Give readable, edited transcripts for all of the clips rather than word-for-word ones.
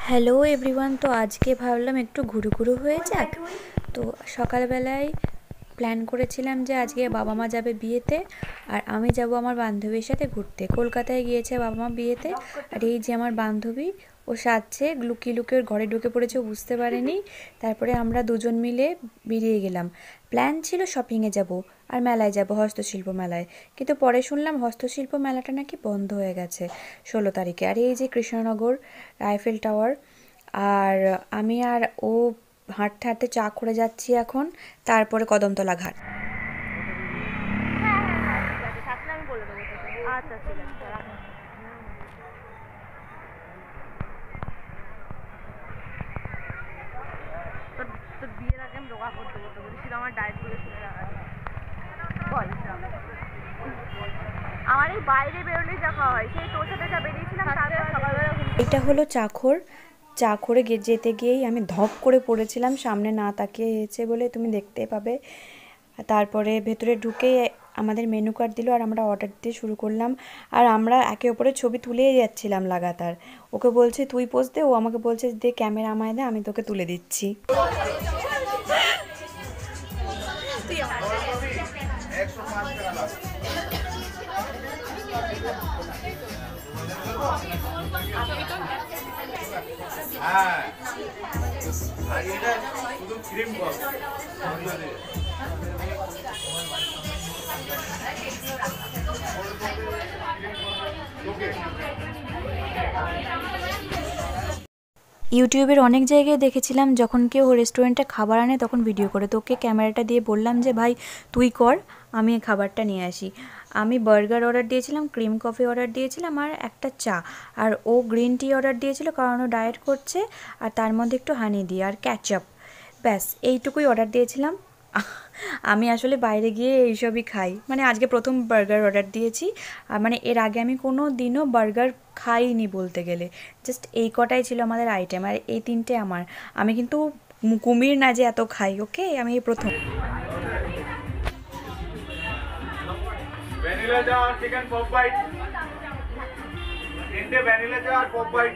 Hello everyone. তো আজকে ভাবলাম একটু ঘুরু হয়ে যাক। তো সকালবেলায় প্ল্যান করেছিলাম যে আজকে বাবা মা যাবে বিয়েতে, আর আমি যাব আমার বান্ধবীর সাথে ঘুরতে। কলকাতায় গিয়েছে বাবা মা বিয়েতে, আর এই যে আমার বান্ধবী, ও সাজছে, লুকিয়ে লুকিয়ে ওর ঘরে ঢুকে পড়েছে, ও বুঝতে পারেনি। তারপরে আমরা দুজন মিলে বেরিয়ে গেলাম। প্ল্যান ছিল শপিংয়ে যাব আর মেলায় যাব, হস্তশিল্প মেলায়। কিন্তু পরে শুনলাম হস্তশিল্প মেলাটা নাকি বন্ধ হয়ে গেছে 16 তারিখে। আর এই যে কৃষ্ণনগর, আইফেল টাওয়ার, আর আমি আর ও হাঁটতে হাঁটতে চা করে যাচ্ছি এখন। তারপরে কদমতলা ঘাট। তোর বিয়ের আগে আমি রোগা করতে করতে বলেছিল আমার ডায়েটগুলো শুনে রাখা বল। আমার এই বাইরে বেরোলে যা খাওয়া হয়, সেই তোর সাথে যা বেরিয়েছিলাম তারপরে সকালবেলা। এটা হলো চাখর। চাখরে যেতে গিয়েই আমি ধপ করে পড়েছিলাম, সামনে না তাকিয়েছে বলে তুমি দেখতে পাবে। তারপরে ভেতরে ঢুকে আমাদের মেনু কার্ড দিল, আর আমরা অর্ডার দিতে শুরু করলাম। আর আমরা একে অপরের ছবি তুলেই যাচ্ছিলাম লাগাতার। ওকে বলছে তুই পোজ দে, ও আমাকে বলছে দে ক্যামেরা আমায় দে, আমি তোকে তুলে দিচ্ছি। ইউটিউবের অনেক জায়গায় দেখেছিলাম যখন কেউ রেস্টুরেন্টে খাবার আনে তখন ভিডিও করে। তোকে ক্যামেরাটা দিয়ে বললাম যে ভাই তুই কর, আমি খাবারটা নিয়ে আসি। আমি বার্গার অর্ডার দিয়েছিলাম, ক্রিম কফি অর্ডার দিয়েছিলাম, আর একটা চা। আর ও গ্রিন টি অর্ডার দিয়েছিল কারণ ও ডায়েট করছে, আর তার মধ্যে একটু হানি দিয়ে আর ক্যাচআপ। ব্যাস এইটুকুই অর্ডার দিয়েছিলাম। আমি আসলে বাইরে গিয়ে এইসবই খাই, মানে আজকে প্রথম বার্গার অর্ডার দিয়েছি। আর মানে এর আগে আমি কোনো দিনও বার্গার খাইনি বলতে গেলে। জাস্ট এই কটাই ছিল আমাদের আইটেম, আর এই তিনটে আমার। আমি কিন্তু কুমির না যে এত খাই, ওকে? আমি এই প্রথম। ভ্যানিলা চা আর চিকেন পপ বাইট, তিনটে ভ্যানিলা চা আর পপ বাইট।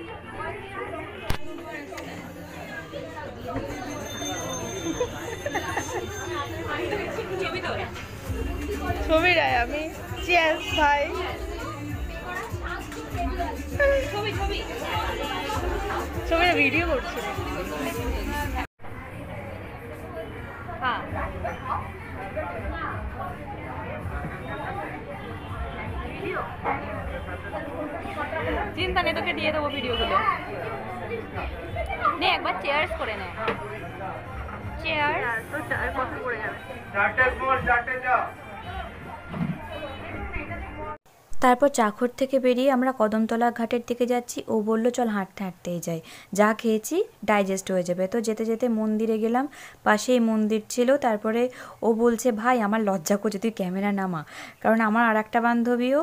ছবি রায় আমি চিয়ার্স ভাই। ছবিটা ভিডিও করছি। হ্যাঁ চিন্তা নেই, তোকে দিয়ে দেবো ভিডিওগুলো। নে একবার চেয়ার্স করে নে। চেয়ার্স তো কত পড়ে যাবে। চারটে স্মল, চারটে চা। তারপর চাখর থেকে বেরিয়ে আমরা কদমতলা ঘাটের দিকে যাচ্ছি। ও বলল চল হাঁটতে হাঁটতেই যাই, যা খেয়েছি ডাইজেস্ট হয়ে যাবে। তো যেতে যেতে মন্দিরে গেলাম, পাশেই মন্দির ছিল। তারপরে ও বলছে ভাই আমার লজ্জা করছে, তুই ক্যামেরা নামা। কারণ আমার আর একটা বান্ধবীও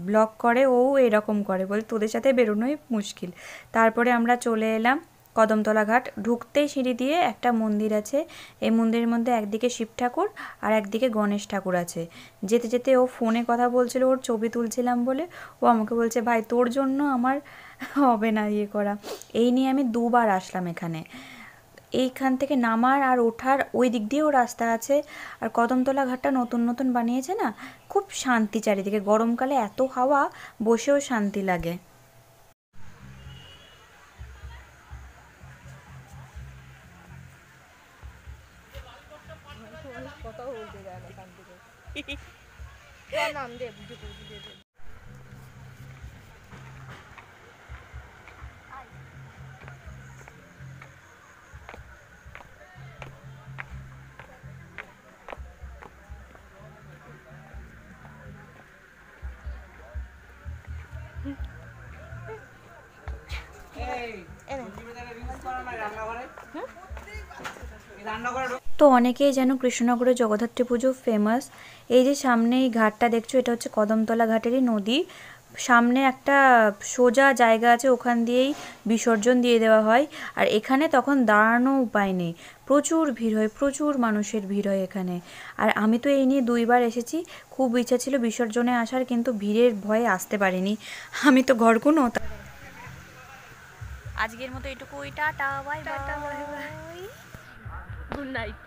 ব্লগ করে, ও এরকম করে, বলে তোদের সাথে বেরোনোই মুশকিল। তারপরে আমরা চলে এলাম কদমতলা ঘাট। ঢুকতেই সিঁড়ি দিয়ে একটা মন্দির আছে। এই মন্দিরের মধ্যে একদিকে শিব ঠাকুর আর একদিকে গণেশ ঠাকুর আছে। যেতে যেতে ও ফোনে কথা বলছিল, ওর ছবি তুলছিলাম বলে ও আমাকে বলছে ভাই তোর জন্য আমার হবে না ইয়ে করা। এই নিয়ে আমি দুবার আসলাম এখানে। এইখান থেকে নামার আর ওঠার ওই দিক দিয়েও রাস্তা আছে। আর কদমতলা ঘাটটা নতুন নতুন বানিয়েছে না, খুব শান্তি চারিদিকে। গরমকালে এত হাওয়া, বসেও শান্তি লাগে। কথাও বলতে যায় না শান্তি করে। নাম দে বুঝে দে। তো অনেকেই যেন কৃষ্ণনগরের জগদ্ধাত্রী পুজো ফেমাস। এই যে সামনে এই ঘাটটা দেখছো, এটা হচ্ছে কদমতলা ঘাটেরই নদী। সামনে একটা সোজা জায়গা আছে, ওখান দিয়েই বিসর্জন দিয়ে দেওয়া হয়। আর এখানে তখন দাঁড়ানো উপায় নেই, প্রচুর ভিড় হয়, প্রচুর মানুষের ভিড় হয় এখানে। আর আমি তো এই নিয়ে 2বার এসেছি, খুব ইচ্ছা ছিল বিসর্জনে আসার, কিন্তু ভিড়ের ভয়ে আসতে পারিনি। আমি তো ঘরকুনো। আজকের মতো এটুকুই, tata bye tata, bye bye. Good night.